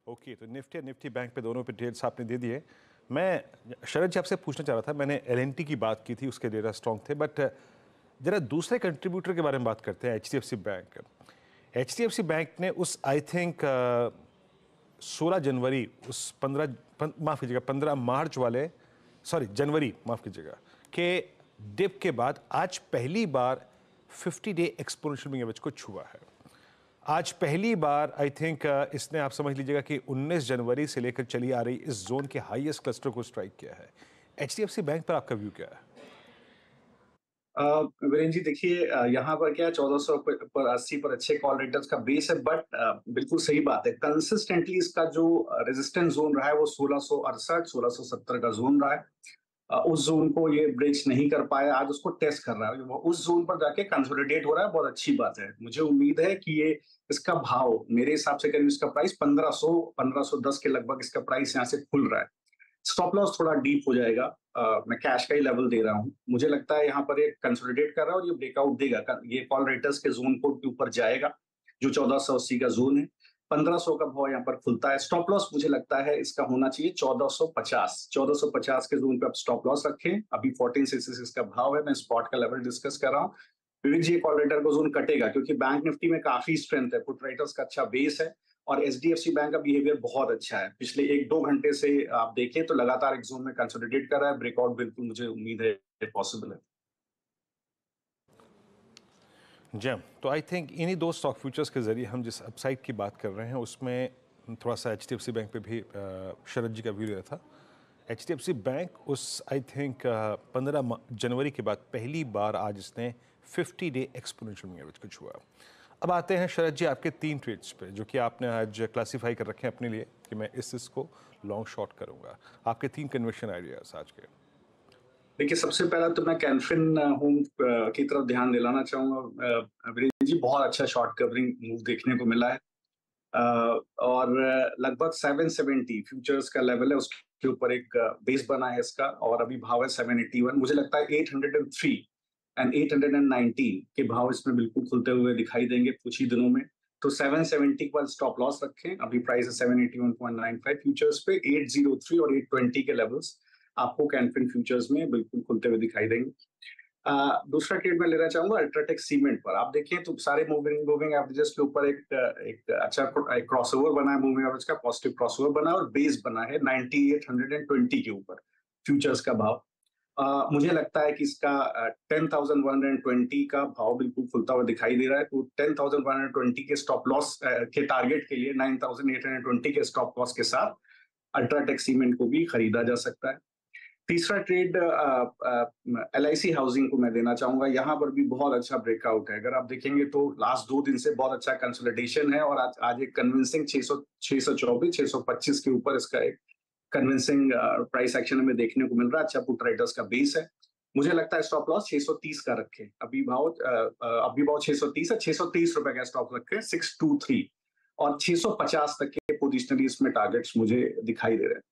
Okay, तो Nifty और Nifty bank पे दोनों पे डिटेल्स आपने दे दिए। मैं शरद जी आपसे पूछना चाह रहा था, मैंने एलएनटी की बात की थी, उसके डेटा स्ट्रॉन्ग थे, बट जरा दूसरे कंट्रीब्यूटर के बारे में बात करते हैं, एचडीएफसी बैंक। एचडीएफसी बैंक ने उस आई थिंक 16 जनवरी, उस 15 मार्च वाले, सॉरी जनवरी माफ़ कीजिएगा, के डिप के बाद आज पहली बार 50 डे एक्सपोनेंशियल मूविंग एवरेज को छुआ है। आज पहली बार आई थिंक इसने, आप समझ लीजिएगा कि 19 जनवरी से लेकर चली आ रही इस जोन के हाईएस्ट क्लस्टर को स्ट्राइक किया है। एचडीएफसी बैंक पर आपका व्यू क्या है? वीरेंद्र जी देखिए, यहाँ पर क्या 1400 पर 80 पर अच्छे कॉल रेटर्स का बेस है, बट बिल्कुल सही बात है, कंसिस्टेंटली इसका जो रेजिस्टेंस जोन रहा है वो 1668 1670 का जोन रहा है। उस जोन को ये ब्रेच नहीं कर पाया, आज उसको टेस्ट कर रहा है, वो उस जोन पर जाके कंसोलिडेट हो रहा है, बहुत अच्छी बात है। मुझे उम्मीद है कि ये इसका भाव मेरे हिसाब से करीब इसका प्राइस 1500 1510 के लगभग इसका प्राइस यहाँ से खुल रहा है। स्टॉप लॉस थोड़ा डीप हो जाएगा। मैं कैश का ही लेवल दे रहा हूँ, मुझे लगता है यहाँ पर ये कंसोलिडेट कर रहा है और ये ब्रेकआउट देगा, ये कॉल रेटर्स के जोन को के ऊपर जाएगा जो 1480 का जोन है। 1500 का भाव यहाँ पर खुलता है। स्टॉप लॉस मुझे लगता है इसका होना चाहिए 1450 के जोन पे आप स्टॉप लॉस रखें। अभी 1466 का भाव है, मैं स्पॉट का लेवल डिस्कस कर रहा हूँ। विवेक जी, कॉल रेटर का जोन कटेगा क्योंकि बैंक निफ्टी में काफी स्ट्रेंथ है, पुट राइटर्स का अच्छा बेस है और एचडीएफसी बैंक का बिहेवियर बहुत अच्छा है। पिछले 1-2 घंटे से आप देखें तो लगातार एक जोन में कंसोलिडेट कर रहा है, ब्रेकआउट बिल्कुल मुझे उम्मीद है पॉसिबल है। जी, तो आई थिंक इन्हीं दो स्टॉक फ्यूचर्स के जरिए हम जिस अपसाइड की बात कर रहे हैं उसमें थोड़ा सा एचडीएफसी बैंक पे भी शरद जी का व्यू रहा था। एचडीएफसी बैंक उस आई थिंक 15 जनवरी के बाद पहली बार आज इसने 50 डे एक्सपोनेंशियल मूविंग एवरेज को छुआ। अब आते हैं शरद जी आपके 3 ट्रेड्स पे जो कि आपने आज क्लासीफाई कर रखे हैं अपने लिए कि मैं इसको लॉन्ग शॉर्ट करूंगा। आपके 3 कन्वर्शन आइडियाज आज के। देखिए, सबसे पहला तो मैं कैनफिन होम की तरफ ध्यान दिलाना चाहूंगा। वीरेंद्र जी, बहुत अच्छा शॉर्ट कवरिंग मूव देखने को मिला है और लगभग 770 फ्यूचर्स का लेवल है, उसके ऊपर एक बेस बना है इसका और अभी भाव है 781। मुझे लगता है 803 एंड 819 के भाव इसमें बिल्कुल खुलते हुए दिखाई देंगे कुछ ही दिनों में। तो 770 पर स्टॉप लॉस रखें। अभी प्राइस है 781.95 फ्यूचर्स पे। 803 और 820 के लेवल्स आपको कैनफिन फ्यूचर्स में बिल्कुल खुलते हुए दिखाई देंगे। दूसरा ट्रेड मैं लेना चाहूंगा अल्ट्राटेक सीमेंट पर। आप देखिए तो सारे मूविंग एवरेजेस के ऊपर एक अच्छा क्रॉसओवर बना है, मूविंग एवरेज का पॉजिटिव क्रॉसओवर बना है और बेस बना है 9820 के ऊपर फ्यूचर्स का भाव। मुझे लगता है कि इसका 10,120 का भाव बिल्कुल खुलता हुआ दिखाई दे रहा है। तो 10,120 के स्टॉप लॉस के टारगेट के लिए 9,820 के स्टॉप लॉस के साथ अल्ट्राटेक सीमेंट को भी खरीदा जा सकता है। तीसरा ट्रेड एलआईसी हाउसिंग को मैं देना चाहूंगा। यहाँ पर भी बहुत अच्छा ब्रेकआउट है। अगर आप देखेंगे तो लास्ट 2 दिन से बहुत अच्छा कंसोलिडेशन है और आज एक कन्विंसिंग 624 625 के ऊपर इसका एक कन्विंसिंग प्राइस एक्शन हमें देखने को मिल रहा है। अच्छा पुट राइटर्स का बेस है। मुझे लगता है स्टॉप लॉस 630 का रखें। अभी भाव 630 है, 630 रुपए का स्टॉप रखें। 623 और 650 तक के पोजिशनली इसमें टारगेट्स मुझे दिखाई दे रहे हैं।